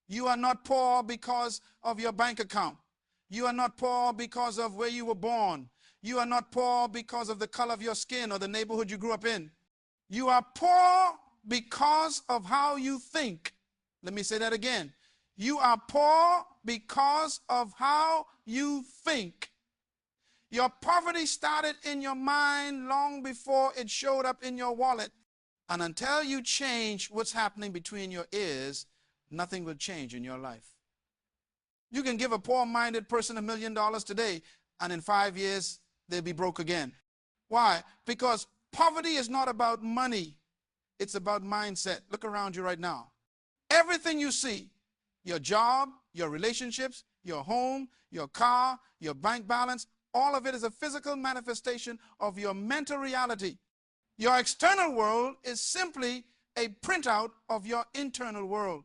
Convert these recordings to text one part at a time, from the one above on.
You are not poor because of your bank account. You are not poor because of where you were born. You are not poor because of the color of your skin or the neighborhood you grew up in. You are poor because of how you think. Let me say that again. You are poor because of how you think. Your poverty started in your mind long before it showed up in your wallet. And until you change what's happening between your ears, nothing will change in your life. You can give a poor-minded person $1 million today, and in 5 years, they'll be broke again. Why? Because poverty is not about money. It's about mindset. Look around you right now. Everything you see, your job, your relationships, your home, your car, your bank balance, all of it is a physical manifestation of your mental reality. Your external world is simply a printout of your internal world.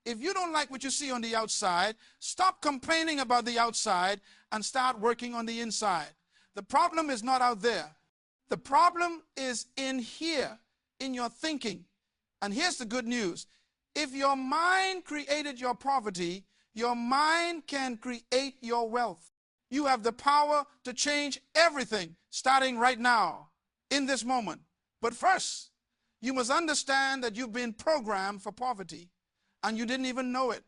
If you don't like what you see on the outside, stop complaining about the outside and start working on the inside. The problem is not out there. The problem is in here, in your thinking. And here's the good news. If your mind created your poverty, your mind can create your wealth. You have the power to change everything starting right now, in this moment. But first, you must understand that you've been programmed for poverty, and you didn't even know it.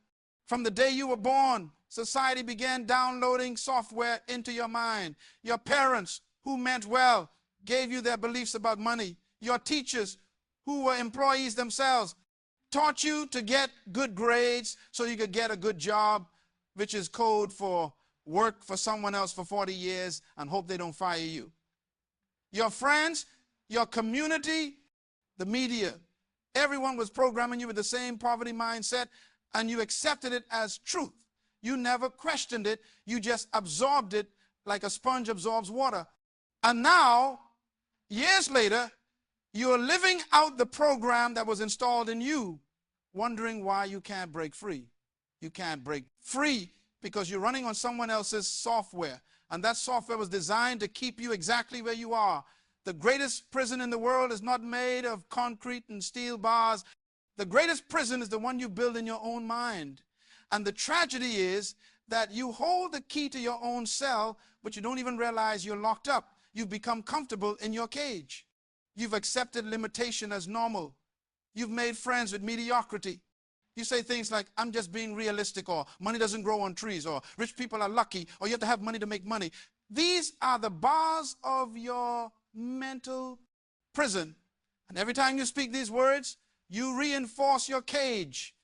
From the day you were born, society began downloading software into your mind. Your parents, who meant well, gave you their beliefs about money. Your teachers, who were employees themselves, taught you to get good grades so you could get a good job, which is code for work for someone else for 40 years and hope they don't fire you. Your friends, your community, the media, everyone was programming you with the same poverty mindset, and you accepted it as truth. You never questioned it. You just absorbed it like a sponge absorbs water. And now, years later, you're living out the program that was installed in you, wondering why you can't break free. You can't break free because you're running on someone else's software, and that software was designed to keep you exactly where you are. The greatest prison in the world is not made of concrete and steel bars. The greatest prison is the one you build in your own mind. And the tragedy is that you hold the key to your own cell, but you don't even realize you're locked up. You've become comfortable in your cage. You've accepted limitation as normal. You've made friends with mediocrity. You say things like, I'm just being realistic, or money doesn't grow on trees, or rich people are lucky, or you have to have money to make money. These are the bars of your mental prison. And every time you speak these words, you reinforce your cage.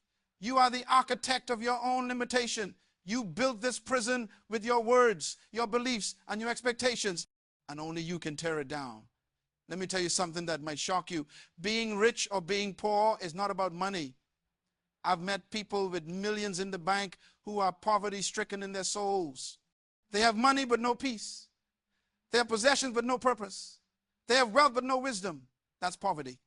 You are the architect of your own limitation. You built this prison with your words, your beliefs, and your expectations, and only you can tear it down. Let me tell you something that might shock you. Being rich or being poor is not about money. I've met people with millions in the bank who are poverty-stricken in their souls. They have money but no peace. They have possessions but no purpose. They have wealth but no wisdom. That's poverty.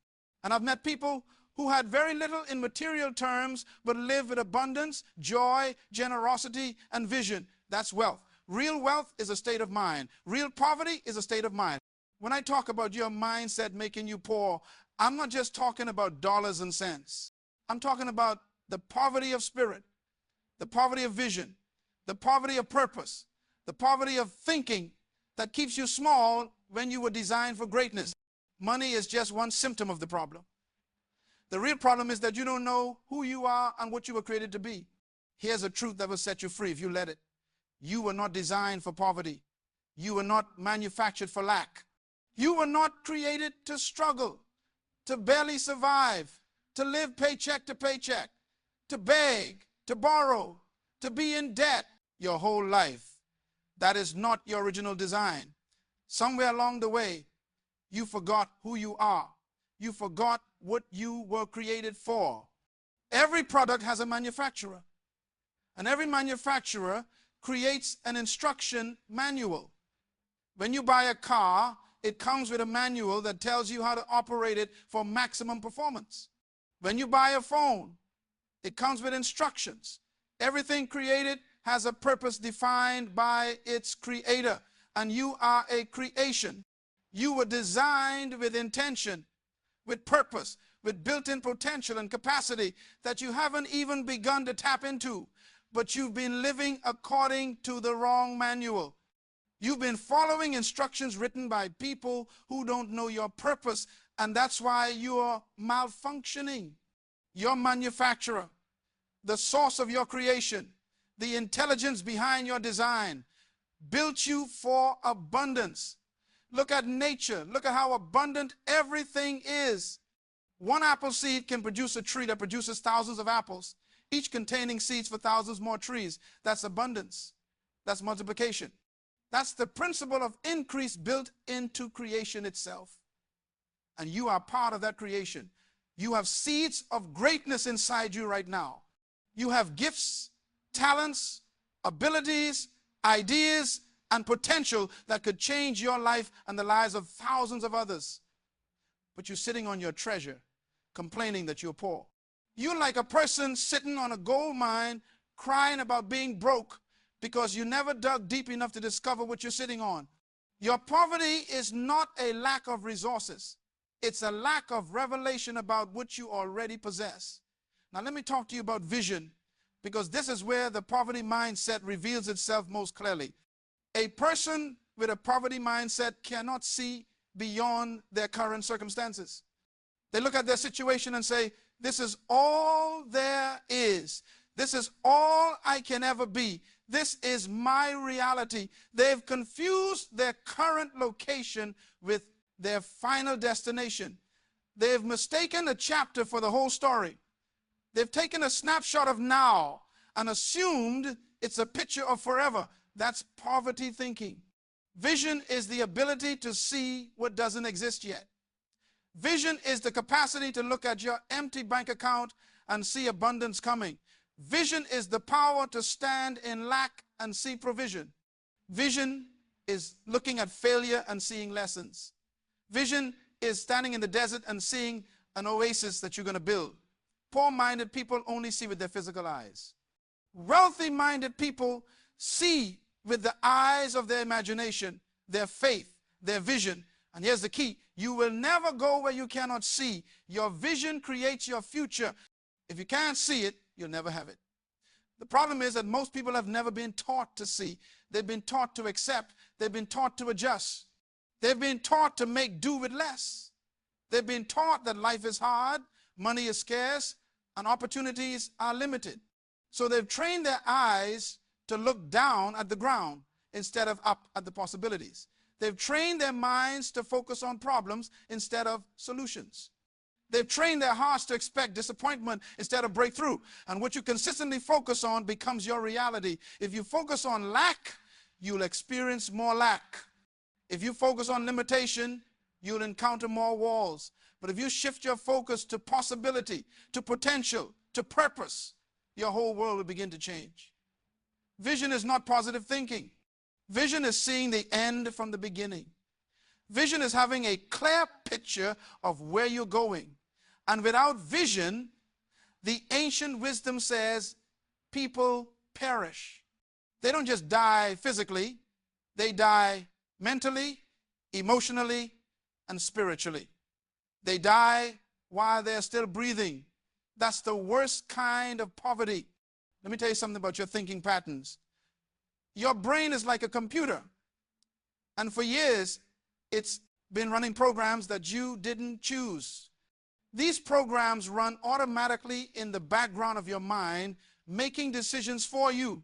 And I've met people who had very little in material terms but live with abundance, joy, generosity, and vision. That's wealth. Real wealth is a state of mind. Real poverty is a state of mind. When I talk about your mindset making you poor, I'm not just talking about dollars and cents. I'm talking about the poverty of spirit, the poverty of vision, the poverty of purpose, the poverty of thinking that keeps you small when you were designed for greatness. Money is just one symptom of the problem. The real problem is that you don't know who you are and what you were created to be. Here's a truth that will set you free if you let it. You were not designed for poverty. You were not manufactured for lack. You were not created to struggle, to barely survive, to live paycheck to paycheck, to beg, to borrow, to be in debt your whole life. That is not your original design. Somewhere along the way, you forgot who you are. You forgot what you were created for. Every product has a manufacturer, and every manufacturer creates an instruction manual. When you buy a car, it comes with a manual that tells you how to operate it for maximum performance. When you buy a phone, it comes with instructions. Everything created has a purpose defined by its creator, and you are a creation. You were designed with intention, with purpose, with built-in potential and capacity that you haven't even begun to tap into, but you've been living according to the wrong manual. You've been following instructions written by people who don't know your purpose, and that's why you're malfunctioning. Your manufacturer, the source of your creation, the intelligence behind your design, built you for abundance. Look at nature. Look at how abundant everything is. One apple seed can produce a tree that produces thousands of apples, each containing seeds for thousands more trees. That's abundance. That's multiplication. That's the principle of increase built into creation itself. And you are part of that creation. You have seeds of greatness inside you right now. You have gifts, talents, abilities, ideas, and potential that could change your life and the lives of thousands of others. But you're sitting on your treasure, complaining that you're poor. You're like a person sitting on a gold mine, crying about being broke because you never dug deep enough to discover what you're sitting on. Your poverty is not a lack of resources. It's a lack of revelation about what you already possess. Now let me talk to you about vision, because this is where the poverty mindset reveals itself most clearly. A person with a poverty mindset cannot see beyond their current circumstances. They look at their situation and say, this is all there is. This is all I can ever be. This is my reality. They've confused their current location with their final destination. They've mistaken a chapter for the whole story. They've taken a snapshot of now and assumed it's a picture of forever. That's poverty thinking. Vision is the ability to see what doesn't exist yet. Vision is the capacity to look at your empty bank account and see abundance coming. Vision is the power to stand in lack and see provision. Vision is looking at failure and seeing lessons. Vision is standing in the desert and seeing an oasis that you're going to build. Poor-minded people only see with their physical eyes. Wealthy-minded people see with the eyes of their imagination, their faith, their vision. And here's the key. You will never go where you cannot see. Your vision creates your future. If you can't see it, you'll never have it. The problem is that most people have never been taught to see. They've been taught to accept. They've been taught to adjust. They've been taught to make do with less. They've been taught that life is hard, money is scarce, and opportunities are limited. So they've trained their eyes to look down at the ground instead of up at the possibilities. They've trained their minds to focus on problems instead of solutions. They've trained their hearts to expect disappointment instead of breakthrough. And what you consistently focus on becomes your reality. If you focus on lack, you'll experience more lack. If you focus on limitation, you'll encounter more walls. But if you shift your focus to possibility, to potential, to purpose, your whole world will begin to change. Vision is not positive thinking. Vision is seeing the end from the beginning. Vision is having a clear picture of where you're going. And without vision, the ancient wisdom says people perish. They don't just die physically, they die mentally, emotionally, and spiritually. They die while they're still breathing. That's the worst kind of poverty. Let me tell you something about your thinking patterns. Your brain is like a computer. And for years, it's been running programs that you didn't choose. These programs run automatically in the background of your mind, making decisions for you,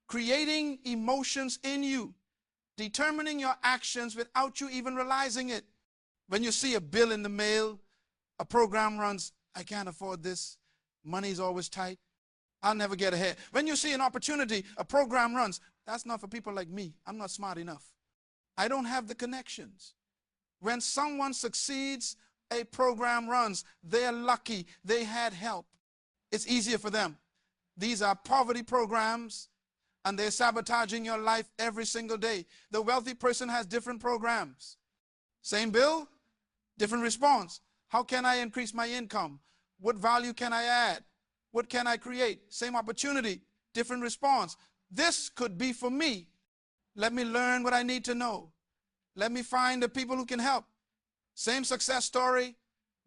creating emotions in you, determining your actions without you even realizing it. When you see a bill in the mail, a program runs, I can't afford this, money's always tight, I'll never get ahead. When you see an opportunity, a program runs, that's not for people like me, I'm not smart enough. I don't have the connections. When someone succeeds, a program runs, they're lucky, they had help. It's easier for them. These are poverty programs, and they're sabotaging your life every single day. The wealthy person has different programs. Same bill, different response. How can I increase my income? What value can I add? What can I create? Same opportunity, different response. This could be for me. Let me learn what I need to know. Let me find the people who can help. Same success story,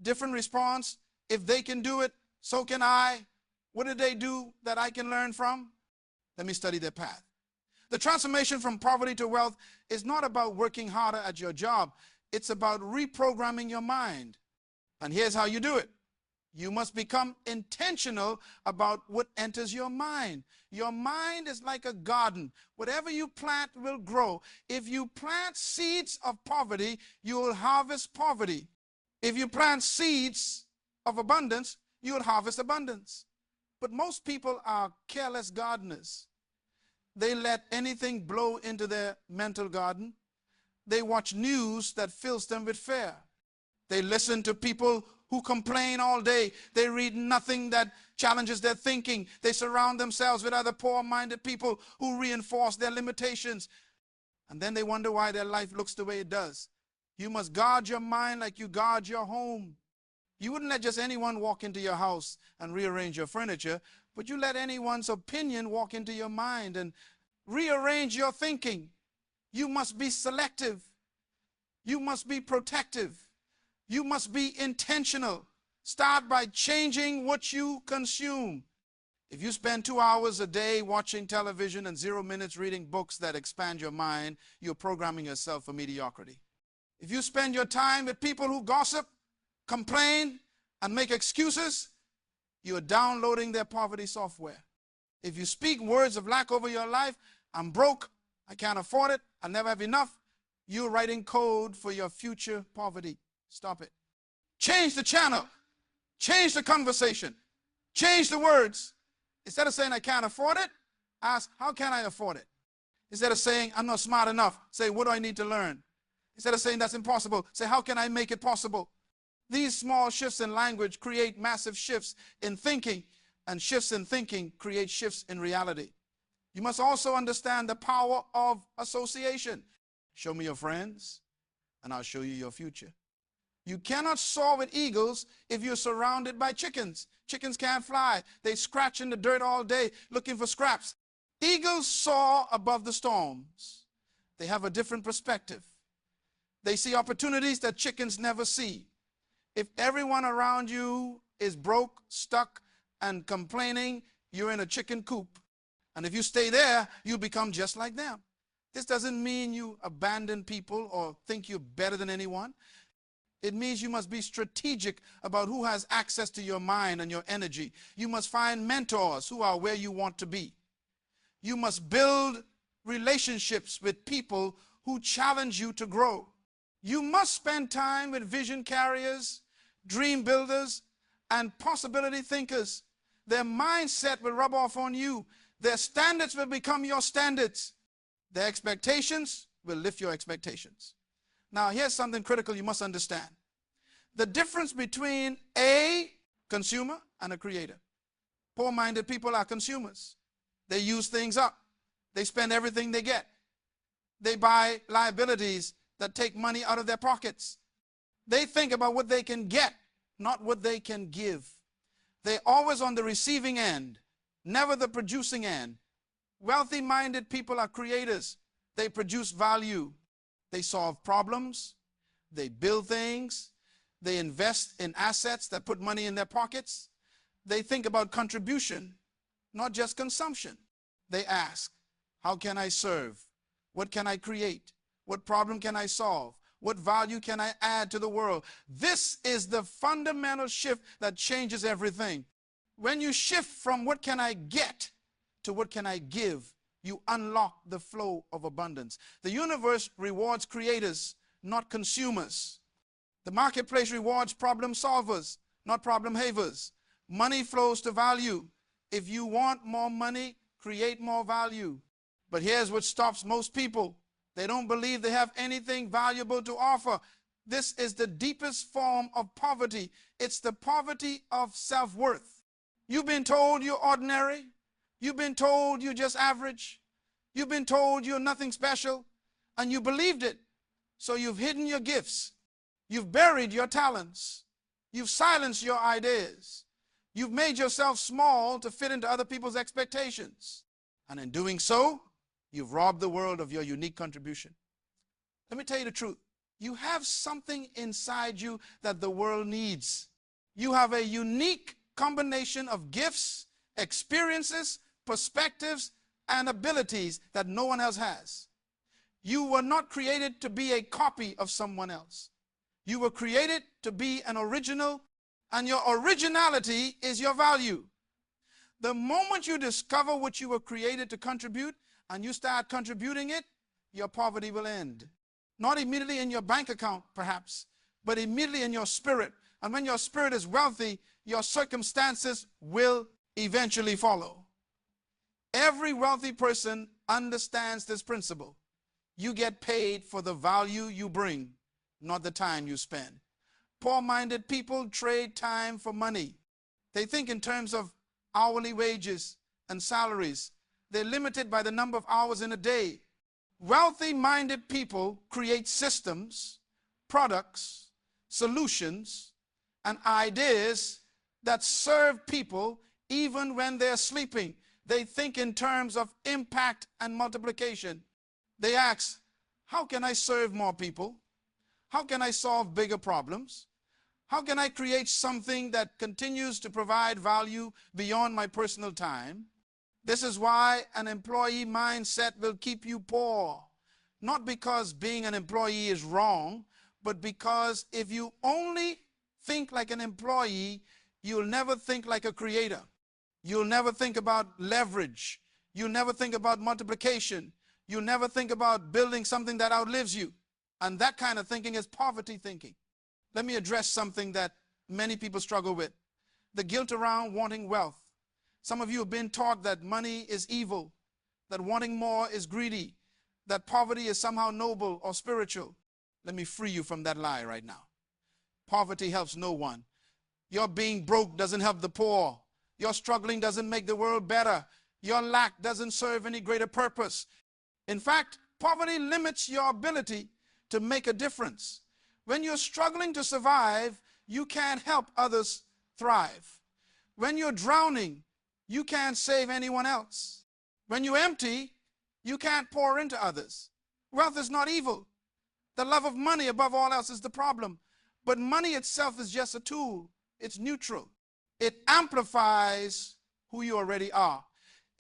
different response. If they can do it, so can I. What did they do that I can learn from? Let me study their path. The transformation from poverty to wealth is not about working harder at your job. It's about reprogramming your mind. And here's how you do it. You must become intentional about what enters your mind. Your mind is like a garden. Whatever you plant will grow. If you plant seeds of poverty, you will harvest poverty. If you plant seeds of abundance, you will harvest abundance. But most people are careless gardeners. They let anything blow into their mental garden. They watch news that fills them with fear. They listen to people who complain all day. They read nothing that challenges their thinking. They surround themselves with other poor-minded people who reinforce their limitations. And then they wonder why their life looks the way it does. You must guard your mind like you guard your home. You wouldn't let just anyone walk into your house and rearrange your furniture, but you let anyone's opinion walk into your mind and rearrange your thinking. You must be selective. You must be protective. You must be intentional. Start by changing what you consume. If you spend 2 hours a day watching television and 0 minutes reading books that expand your mind, you're programming yourself for mediocrity. If you spend your time with people who gossip, complain, and make excuses, you're downloading their poverty software. If you speak words of lack over your life, I'm broke, I can't afford it, I'll never have enough, you're writing code for your future poverty. Stop it. Change the channel. Change the conversation. Change the words. Instead of saying I can't afford it, ask how can I afford it? Instead of saying I'm not smart enough, say what do I need to learn? Instead of saying that's impossible, say how can I make it possible? These small shifts in language create massive shifts in thinking, and shifts in thinking create shifts in reality. You must also understand the power of association. Show me your friends, and I'll show you your future. You cannot soar with eagles if you're surrounded by chickens. Chickens can't fly. They scratch in the dirt all day looking for scraps. Eagles soar above the storms. They have a different perspective. They see opportunities that chickens never see. If everyone around you is broke, stuck, and complaining, you're in a chicken coop. And if you stay there, you become just like them. This doesn't mean you abandon people or think you're better than anyone. It means you must be strategic about who has access to your mind and your energy. You must find mentors who are where you want to be. You must build relationships with people who challenge you to grow. You must spend time with vision carriers, dream builders, and possibility thinkers. Their mindset will rub off on you. Their standards will become your standards. Their expectations will lift your expectations. Now, here's something critical you must understand. The difference between a consumer and a creator. Poor-minded people are consumers. They use things up. They spend everything they get. They buy liabilities that take money out of their pockets. They think about what they can get, not what they can give. They're always on the receiving end, never the producing end. Wealthy-minded people are creators. They produce value. They solve problems. They build things. They invest in assets that put money in their pockets. They think about contribution, not just consumption. They ask, how can I serve? What can I create? What problem can I solve? What value can I add to the world? This is the fundamental shift that changes everything. When you shift from what can I get to what can I give, you unlock the flow of abundance. The universe rewards creators, not consumers. The marketplace rewards problem solvers, not problem havers. Money flows to value. If you want more money, create more value. But here's what stops most people. They don't believe they have anything valuable to offer. This is the deepest form of poverty. It's the poverty of self-worth. You've been told you're ordinary. You've been told you're just average. You've been told you're nothing special, and you believed it. So you've hidden your gifts. You've buried your talents. You've silenced your ideas. You've made yourself small to fit into other people's expectations. And in doing so, you've robbed the world of your unique contribution. Let me tell you the truth. You have something inside you that the world needs. You have a unique combination of gifts, experiences, perspectives, and abilities that no one else has. You were not created to be a copy of someone else. You were created to be an original, and your originality is your value. The moment you discover what you were created to contribute and you start contributing it, your poverty will end. Not immediately in your bank account, perhaps, but immediately in your spirit. And when your spirit is wealthy, your circumstances will eventually follow. Every wealthy person understands this principle. You get paid for the value you bring, not the time you spend. Poor-minded people trade time for money. They think in terms of hourly wages and salaries. They're limited by the number of hours in a day. Wealthy-minded people create systems, products, solutions, and ideas that serve people even when they're sleeping. They think in terms of impact and multiplication. They ask, how can I serve more people? How can I solve bigger problems? How can I create something that continues to provide value beyond my personal time? This is why an employee mindset will keep you poor. Not because being an employee is wrong, but because if you only think like an employee, you'll never think like a creator. You'll never think about leverage. You'll never think about multiplication. You'll never think about building something that outlives you. And that kind of thinking is poverty thinking. Let me address something that many people struggle with. The guilt around wanting wealth. Some of you have been taught that money is evil, that wanting more is greedy, that poverty is somehow noble or spiritual. Let me free you from that lie right now. Poverty helps no one. Your being broke doesn't help the poor. Your struggling doesn't make the world better. Your lack doesn't serve any greater purpose. In fact, poverty limits your ability to make a difference. When you're struggling to survive, you can't help others thrive. When you're drowning, you can't save anyone else. When you're empty, you can't pour into others. Wealth is not evil. The love of money above all else is the problem. But money itself is just a tool. It's neutral. It amplifies who you already are.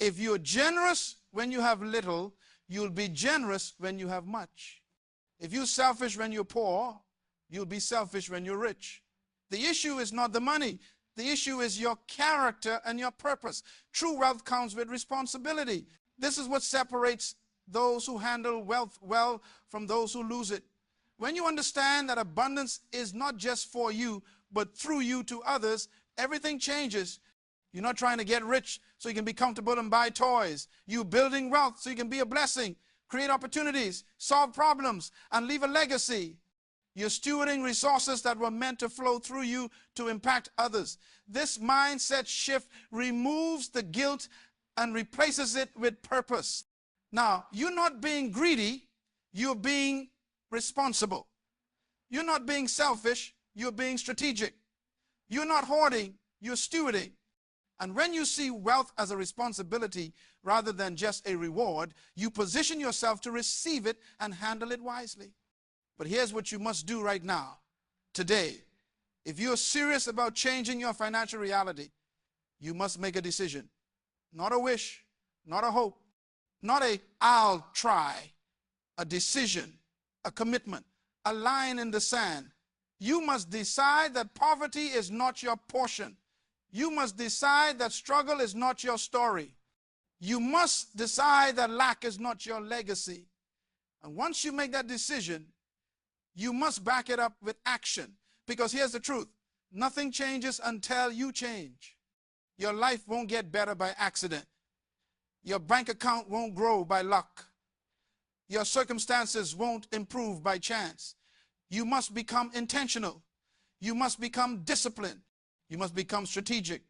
If you're generous when you have little, you'll be generous when you have much. If you're selfish when you're poor, you'll be selfish when you're rich. The issue is not the money. The issue is your character and your purpose. True wealth comes with responsibility. This is what separates those who handle wealth well from those who lose it. When you understand that abundance is not just for you, but through you to others, everything changes. You're not trying to get rich so you can be comfortable and buy toys. You're building wealth so you can be a blessing, create opportunities, solve problems, and leave a legacy. You're stewarding resources that were meant to flow through you to impact others. This mindset shift removes the guilt and replaces it with purpose. Now, you're not being greedy, you're being responsible. You're not being selfish, you're being strategic. You're not hoarding, you're stewarding. And when you see wealth as a responsibility rather than just a reward, you position yourself to receive it and handle it wisely. But here's what you must do right now, today. If you're serious about changing your financial reality, you must make a decision. Not a wish, not a hope, not a I'll try. A decision, a commitment, a line in the sand. You must decide that poverty is not your portion. You must decide that struggle is not your story. You must decide that lack is not your legacy. And once you make that decision, you must back it up with action. Because here's the truth. Nothing changes until you change. Your life won't get better by accident. Your bank account won't grow by luck. Your circumstances won't improve by chance. You must become intentional. You must become disciplined. You must become strategic.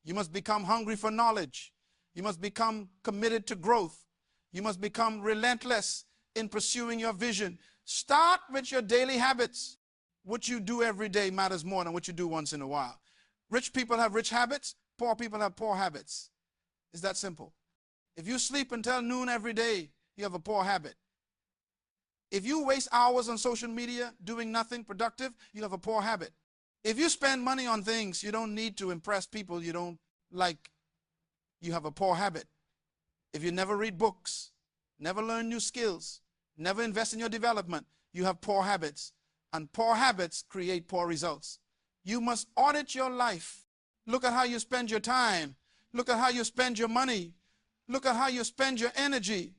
You must become hungry for knowledge. You must become committed to growth. You must become relentless in pursuing your vision. Start with your daily habits. What you do every day matters more than what you do once in a while. Rich people have rich habits. Poor people have poor habits. It's that simple. If you sleep until noon every day, you have a poor habit. If you waste hours on social media doing nothing productive, you have a poor habit. If you spend money on things you don't need to impress people you don't like, you have a poor habit. If you never read books, never learn new skills, never invest in your development, you have poor habits. And poor habits create poor results. You must audit your life. Look at how you spend your time. Look at how you spend your money. Look at how you spend your energy.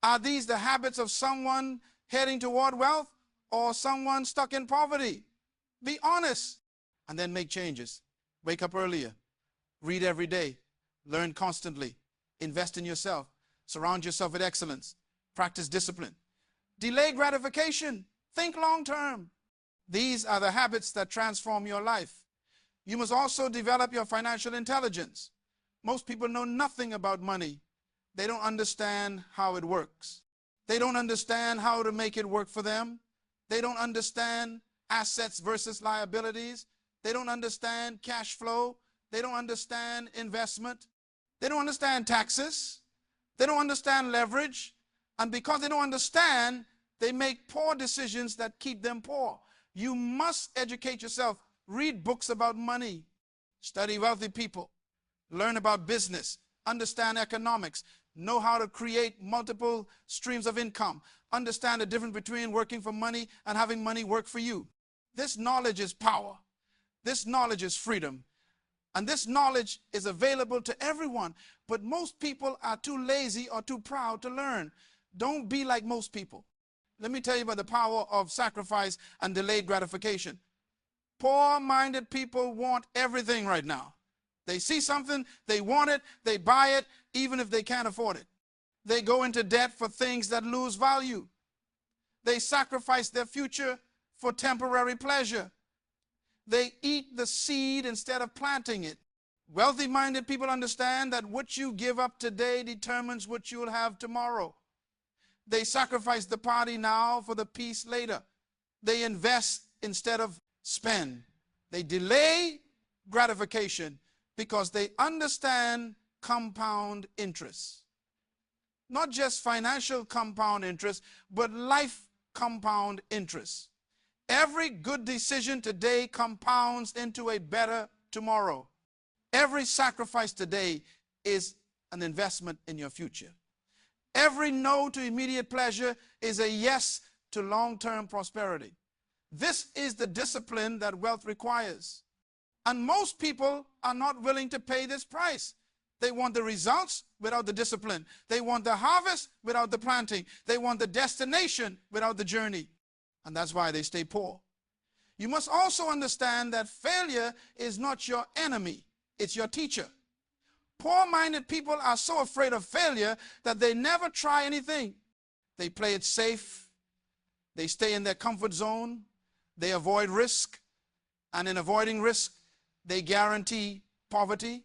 Are these the habits of someone heading toward wealth or someone stuck in poverty? Be honest and then make changes. Wake up earlier. Read every day. Learn constantly. Invest in yourself. Surround yourself with excellence. Practice discipline. Delay gratification. Think long term. These are the habits that transform your life. You must also develop your financial intelligence. Most people know nothing about money. They don't understand how it works. They don't understand how to make it work for them. They don't understand assets versus liabilities. They don't understand cash flow. They don't understand investment. They don't understand taxes. They don't understand leverage. And because they don't understand, they make poor decisions that keep them poor. You must educate yourself. Read books about money. Study wealthy people. Learn about business. Understand economics. Know how to create multiple streams of income. Understand the difference between working for money and having money work for you. This knowledge is power. This knowledge is freedom. And this knowledge is available to everyone. But most people are too lazy or too proud to learn. Don't be like most people. Let me tell you about the power of sacrifice and delayed gratification. Poor-minded people want everything right now. They see something, they want it, they buy it, even if they can't afford it. They go into debt for things that lose value. They sacrifice their future for temporary pleasure. They eat the seed instead of planting it. Wealthy-minded people understand that what you give up today determines what you will have tomorrow. They sacrifice the party now for the peace later. They invest instead of spend. They delay gratification because they understand compound interest. Not just financial compound interest, but life compound interest. Every good decision today compounds into a better tomorrow. Every sacrifice today is an investment in your future. Every no to immediate pleasure is a yes to long-term prosperity. This is the discipline that wealth requires. And most people are not willing to pay this price. They want the results without the discipline. They want the harvest without the planting. They want the destination without the journey. And that's why they stay poor. You must also understand that failure is not your enemy. It's your teacher. Poor-minded people are so afraid of failure that they never try anything. They play it safe. They stay in their comfort zone. They avoid risk. And in avoiding risk, they guarantee poverty,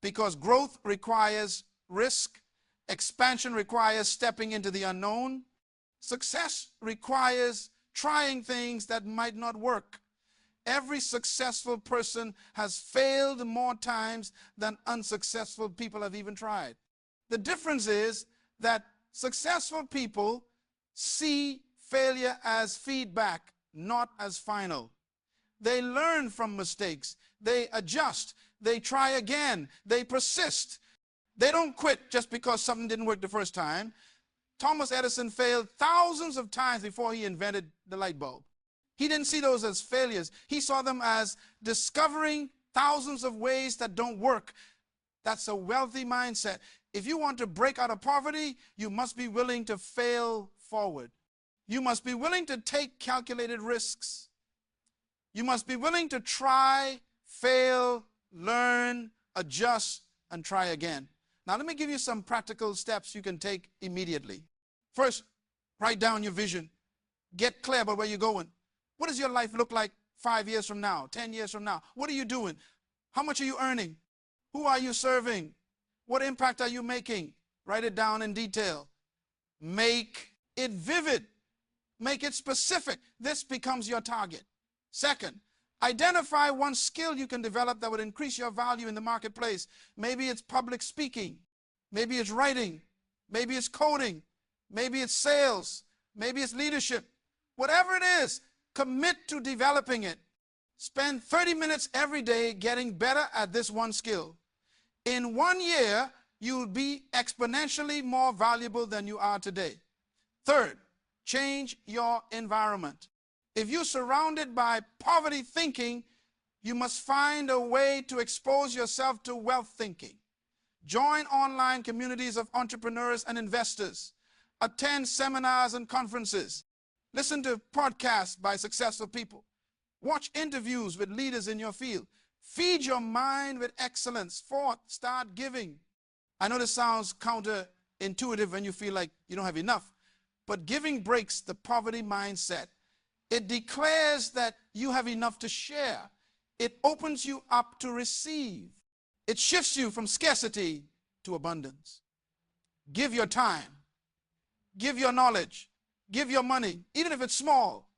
because growth requires risk. Expansion requires stepping into the unknown. Success requires trying things that might not work. Every successful person has failed more times than unsuccessful people have even tried. The difference is that successful people see failure as feedback, not as final. They learn from mistakes. They adjust. They try again. They persist. They don't quit just because something didn't work the first time. Thomas Edison failed thousands of times before he invented the light bulb. He didn't see those as failures. He saw them as discovering thousands of ways that don't work. That's a wealthy mindset. If you want to break out of poverty, you must be willing to fail forward. You must be willing to take calculated risks. You must be willing to try, fail, learn, adjust, and try again. Now, let me give you some practical steps you can take immediately. First, write down your vision. Get clear about where you're going. What does your life look like 5 years from now, 10 years from now? What are you doing? How much are you earning? Who are you serving? What impact are you making? Write it down in detail. Make it vivid. Make it specific. This becomes your target. Second, identify one skill you can develop that would increase your value in the marketplace. Maybe it's public speaking. Maybe it's writing. Maybe it's coding. Maybe it's sales. Maybe it's leadership. Whatever it is, commit to developing it. Spend 30 minutes every day getting better at this one skill. In 1 year, you'll be exponentially more valuable than you are today. Third, change your environment. If you're surrounded by poverty thinking, you must find a way to expose yourself to wealth thinking. Join online communities of entrepreneurs and investors. Attend seminars and conferences. Listen to podcasts by successful people. Watch interviews with leaders in your field. Feed your mind with excellence. Fourth, start giving. I know this sounds counterintuitive when you feel like you don't have enough, but giving breaks the poverty mindset. It declares that you have enough to share. It opens you up to receive. It shifts you from scarcity to abundance. Give your time. Give your knowledge. Give your money, even if it's small.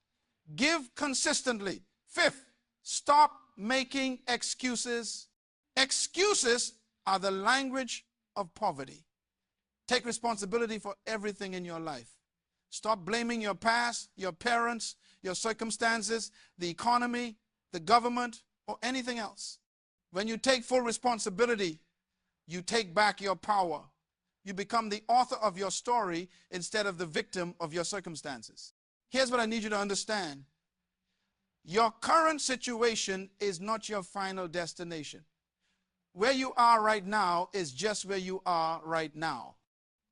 Give consistently. Fifth, stop making excuses. Excuses are the language of poverty. Take responsibility for everything in your life. Stop blaming your past, your parents, your circumstances, the economy, the government, or anything else. When you take full responsibility, you take back your power. You become the author of your story instead of the victim of your circumstances. Here's what I need you to understand. Your current situation is not your final destination. Where you are right now is just where you are right now.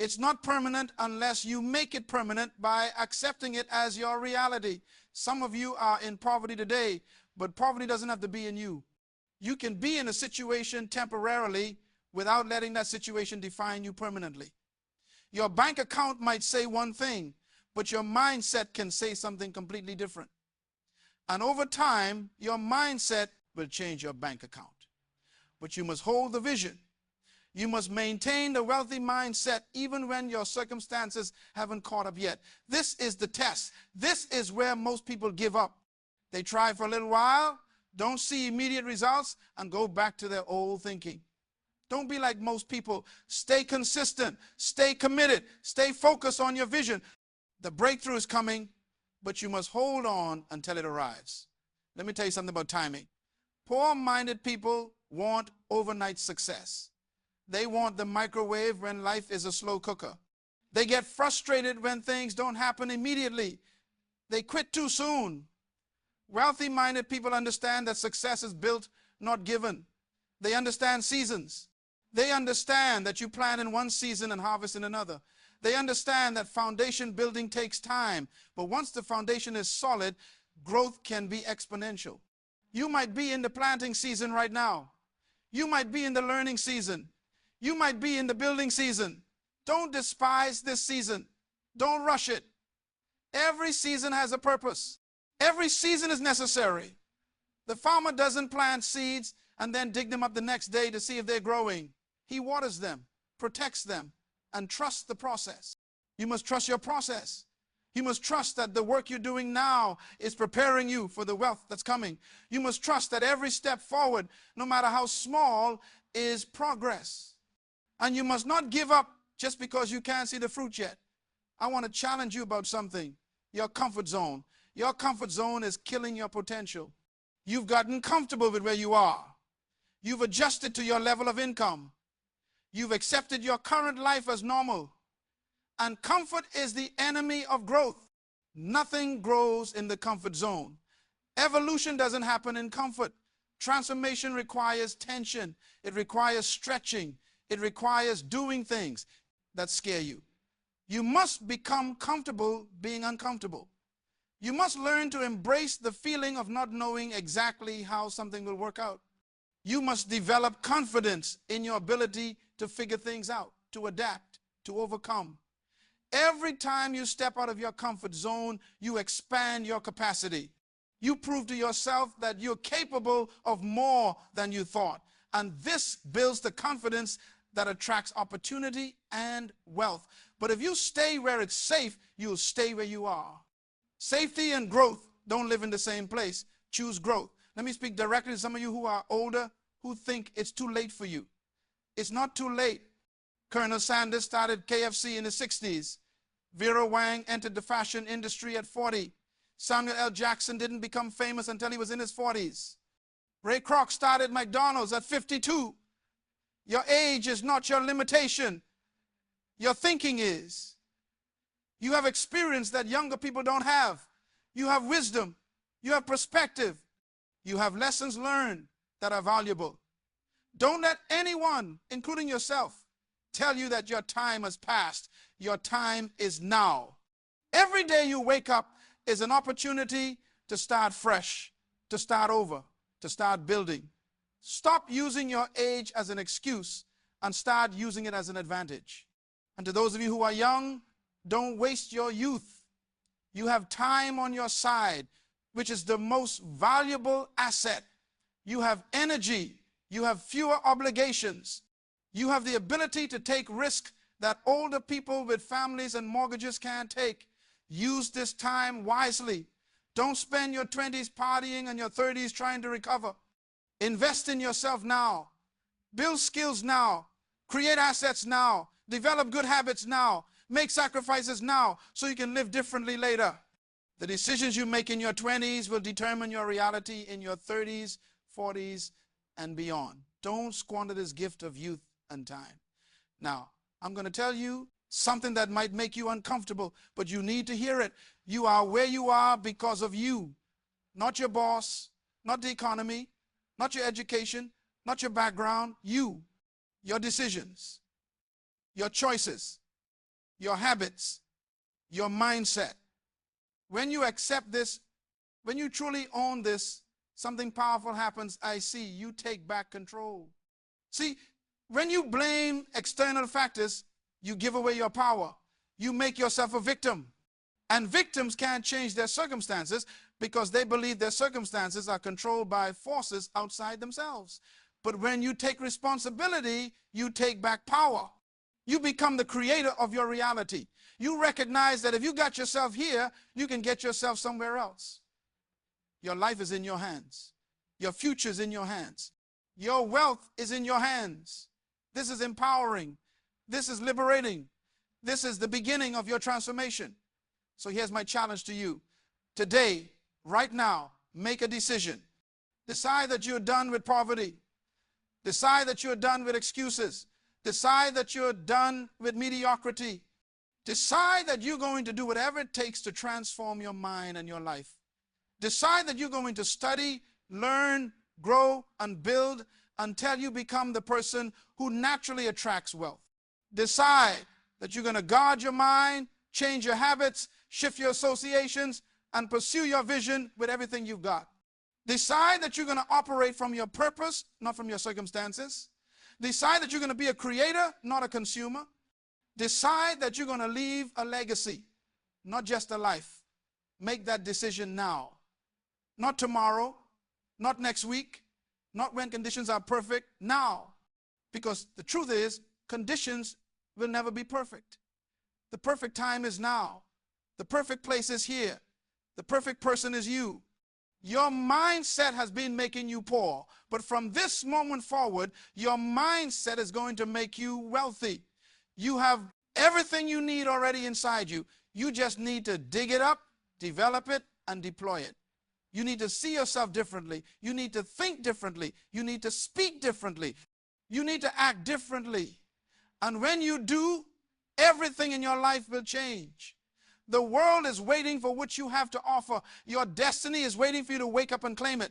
It's not permanent unless you make it permanent by accepting it as your reality. Some of you are in poverty today, but poverty doesn't have to be in you. You can be in a situation temporarily without letting that situation define you permanently. Your bank account might say one thing, but your mindset can say something completely different. And over time, your mindset will change your bank account. But you must hold the vision. You must maintain the wealthy mindset even when your circumstances haven't caught up yet. This is the test. This is where most people give up. They try for a little while, don't see immediate results, and go back to their old thinking. Don't be like most people. Stay consistent. Stay committed. Stay focused on your vision. The breakthrough is coming, but you must hold on until it arrives. Let me tell you something about timing. Poor-minded people want overnight success. They want the microwave when life is a slow cooker. They get frustrated when things don't happen immediately. They quit too soon. Wealthy-minded people understand that success is built, not given. They understand seasons. They understand that you plant in one season and harvest in another. They understand that foundation building takes time, but once the foundation is solid, growth can be exponential. You might be in the planting season right now. You might be in the learning season. You might be in the building season. Don't despise this season. Don't rush it. Every season has a purpose. Every season is necessary. The farmer doesn't plant seeds and then dig them up the next day to see if they're growing. He waters them, protects them, and trusts the process. You must trust your process. You must trust that the work you're doing now is preparing you for the wealth that's coming. You must trust that every step forward, no matter how small, is progress. And you must not give up just because you can't see the fruit yet. I want to challenge you about something. Your comfort zone. Your comfort zone is killing your potential. You've gotten comfortable with where you are. You've adjusted to your level of income. You've accepted your current life as normal. And comfort is the enemy of growth. Nothing grows in the comfort zone. Evolution doesn't happen in comfort. Transformation requires tension. It requires stretching. It requires doing things that scare you. You must become comfortable being uncomfortable. You must learn to embrace the feeling of not knowing exactly how something will work out. You must develop confidence in your ability to figure things out, to adapt, to overcome. Every time you step out of your comfort zone, you expand your capacity. You prove to yourself that you're capable of more than you thought. And this builds the confidence that attracts opportunity and wealth. But if you stay where it's safe, you'll stay where you are. Safety and growth don't live in the same place. Choose growth. Let me speak directly to some of you who are older, who think it's too late for you. It's not too late. Colonel Sanders started KFC in the 60s. Vera Wang entered the fashion industry at 40. Samuel L. Jackson didn't become famous until he was in his 40s. Ray Kroc started McDonald's at 52. Your age is not your limitation. Your thinking is. You have experience that younger people don't have. You have wisdom. You have perspective. You have lessons learned that are valuable. Don't let anyone, including yourself, tell you that your time has passed. Your time is now. Every day you wake up is an opportunity to start fresh, to start over, to start building. Stop using your age as an excuse and start using it as an advantage. And to those of you who are young, don't waste your youth. You have time on your side, which is the most valuable asset. You have energy. You have fewer obligations. You have the ability to take risk that older people with families and mortgages can't take. Use this time wisely. Don't spend your 20s partying and your 30s trying to recover. Invest in yourself now. Build skills now. Create assets now. Develop good habits now. Make sacrifices now so you can live differently later. The decisions you make in your 20s will determine your reality in your 30s, 40s, and beyond. Don't squander this gift of youth and time. Now, I'm going to tell you something that might make you uncomfortable, but you need to hear it. You are where you are because of you, not your boss, not the economy, not your education, not your background. You, your decisions, your choices, your habits, your mindset. When you accept this, when you truly own this, something powerful happens. I see you take back control. See, when you blame external factors, you give away your power. You make yourself a victim. And victims can't change their circumstances because they believe their circumstances are controlled by forces outside themselves. But when you take responsibility, you take back power. You become the creator of your reality. You recognize that if you got yourself here, you can get yourself somewhere else. Your life is in your hands. Your future is in your hands. Your wealth is in your hands. This is empowering. This is liberating. This is the beginning of your transformation. So here's my challenge to you. Today, right now, make a decision. Decide that you're done with poverty. Decide that you're done with excuses. Decide that you're done with mediocrity. Decide that you're going to do whatever it takes to transform your mind and your life. Decide that you're going to study, learn, grow, and build until you become the person who naturally attracts wealth. Decide that you're going to guard your mind, change your habits, shift your associations, and pursue your vision with everything you've got. Decide that you're going to operate from your purpose, not from your circumstances. Decide that you're going to be a creator, not a consumer. Decide that you're going to leave a legacy, not just a life. Make that decision now. Not tomorrow, not next week, not when conditions are perfect, now. Because the truth is, conditions will never be perfect. The perfect time is now. The perfect place is here. The perfect person is you. Your mindset has been making you poor, but from this moment forward, your mindset is going to make you wealthy. You have everything you need already inside you. You just need to dig it up, develop it, and deploy it. You need to see yourself differently. You need to think differently. You need to speak differently. You need to act differently. And when you do, everything in your life will change. The world is waiting for what you have to offer. Your destiny is waiting for you to wake up and claim it.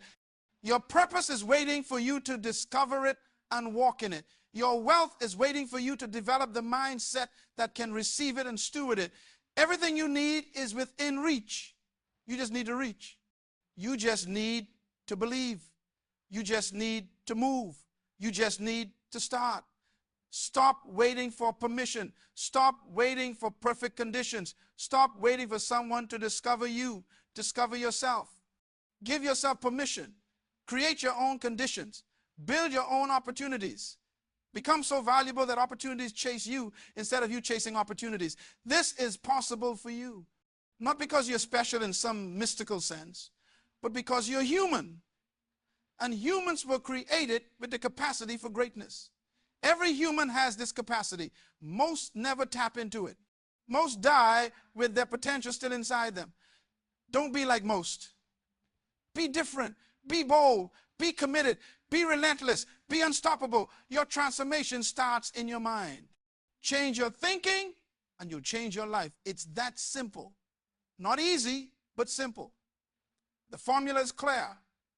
Your purpose is waiting for you to discover it and walk in it. Your wealth is waiting for you to develop the mindset that can receive it and steward it. Everything you need is within reach. You just need to reach. You just need to believe. You just need to move. You just need to start. Stop waiting for permission. Stop waiting for perfect conditions. Stop waiting for someone to discover you. Discover yourself. Give yourself permission. Create your own conditions. Build your own opportunities. Become so valuable that opportunities chase you instead of you chasing opportunities. This is possible for you. Not because you're special in some mystical sense, but because you're human. And humans were created with the capacity for greatness. Every human has this capacity. Most never tap into it. Most die with their potential still inside them. Don't be like most. Be different. Be bold. Be committed. Be relentless. Be unstoppable. Your transformation starts in your mind. Change your thinking and you'll change your life. It's that simple. Not easy, but simple. The formula is clear.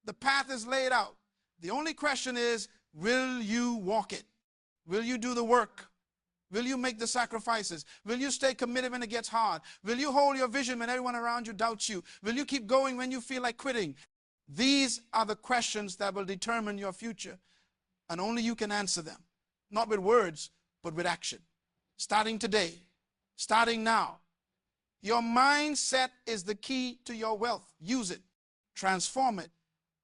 The path is laid out. The only question is, will you walk it? Will you do the work? Will you make the sacrifices? Will you stay committed when it gets hard? Will you hold your vision when everyone around you doubts you? Will you keep going when you feel like quitting? These are the questions that will determine your future, and only you can answer them. Not with words, but with action. Starting today, starting now. Your mindset is the key to your wealth. Use it, transform it,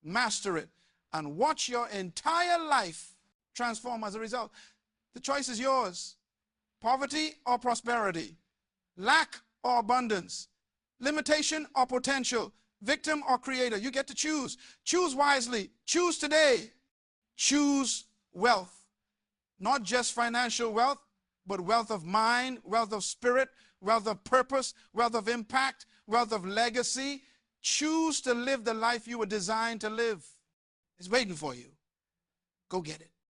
master it, and watch your entire life transform as a result. The choice is yours. Poverty or prosperity, lack or abundance, limitation or potential, victim or creator. You get to choose. Choose wisely. Choose today. Choose wealth. Not just financial wealth, but wealth of mind, wealth of spirit, wealth of purpose, wealth of impact, wealth of legacy. Choose to live the life you were designed to live. It's waiting for you. Go get it.